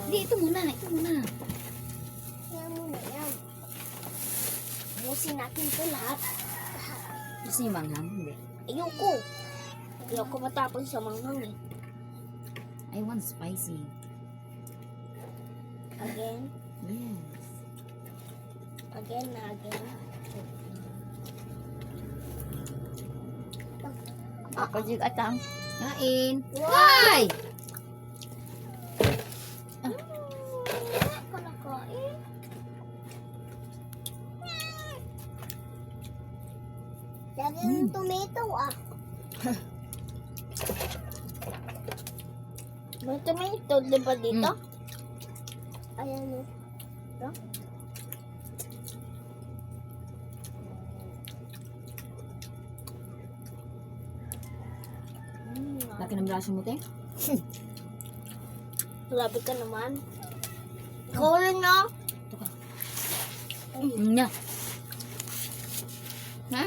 Hindi, ito muna. Ito muna. Yan muna yan. Ubusin natin ito lahat. Gusto niyo manghang? Hindi. Ayoko. Ayoko matapon sa manghang eh. I want spicy. Again. Yes. Again na again. Ako jig atang. Kain. Wow! Ay! Kalakain. Lagi yung tomato ah. May tomato, di ba dito? Ayan o. Ito? Laki ng braso mo, te? Grabe ka naman. Ikaw rin na. Ito ka. Nya. Ha?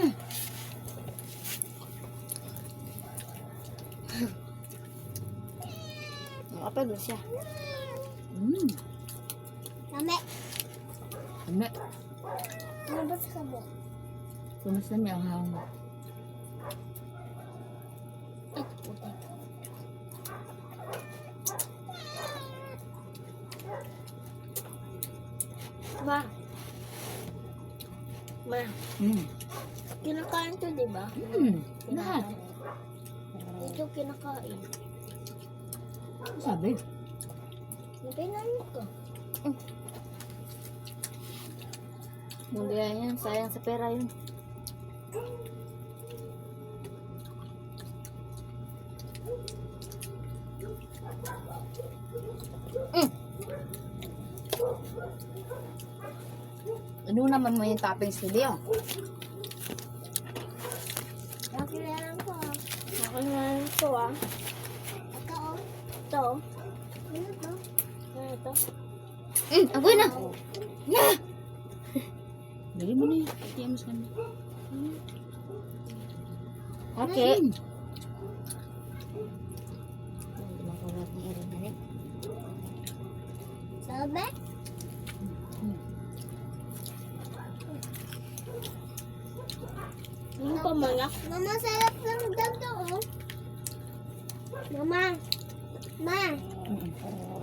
Apa ba siya? Dami. Ano? Ano ba sa kabo? Kumusta niya ang hawang mo? Ay, puti. Ma. Ma. Kinakain to, di ba? Lahat. Ito kinakain. Ano sabi? Napinayin ko. Hindi yan. Sayang sa pera yun. Ano naman mo yung toppings ni Leo? Nakilalang ko ah. Nakilalang ko ah. Ito oh. Ito oh. Ano ito? Ano ito? Agoy na! Na! Dali mo na yun. Itiyan mo sa kanya. Okay. Makalat ni Erin na rin. Sabi? Ano pa malak? Mama, sarap lang dito oh. Mama. Ma.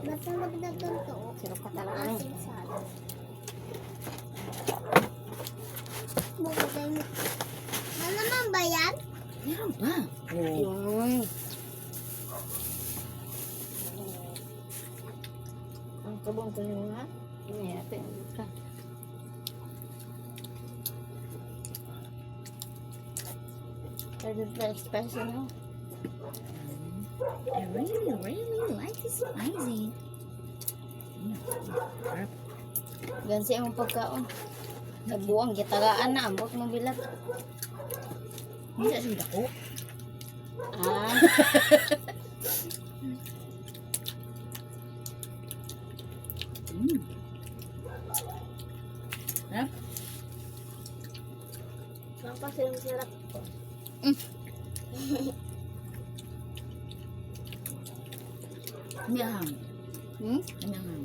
Masarap na dito oh. Sarap ka talaga. Asin salad. Bukay mo. Ano naman ba yan? Meron pa. Yun. Ang kabong ko yun ha? Hindi, ate. Ka. Is it very spicy now? I really like this spicy. Gan siya mong pagkaon. Nabuang, gitagaan na. Ambot mong bilat. Hindi siya siya dako. Ah. Ha? Ang kasi yung sarap ko. Miyahang. Miyahang.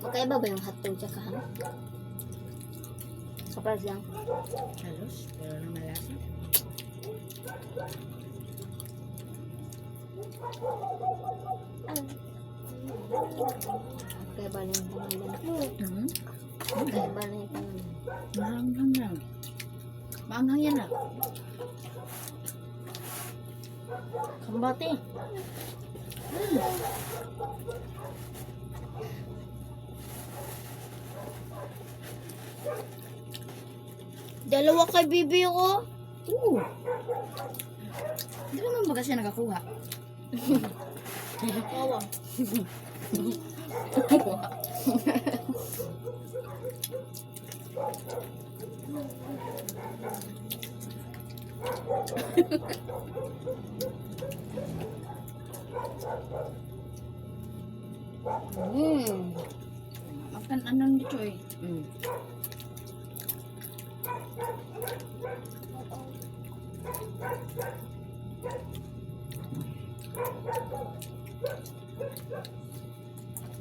Magkaiba ba yung hotdog tsaka ham? Kapag lang. Halos, pero na malasa. Magkaiba lang yung pangalan. Magkaiba lang yung pangalan. Mahanghang lang. Maanghang yan ah. Kambati. Dalawa kay bibi ko. Oo. Hindi naman baga siya nakakuha. Kawa. Makan anong dito eh.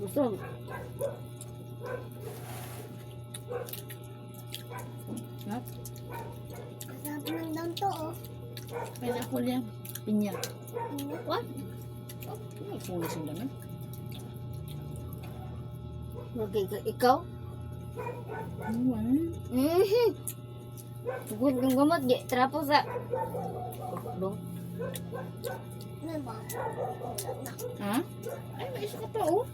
Busog. Ha? Masarap ng daw to, oh. Pineapple yan. Pinya. What? Oh, may puno sila na. Ikaw? Tugod ng gamot, di. Trapo sa... Dong. Ano ba? Ha? Ay, may isa ka pa, oh.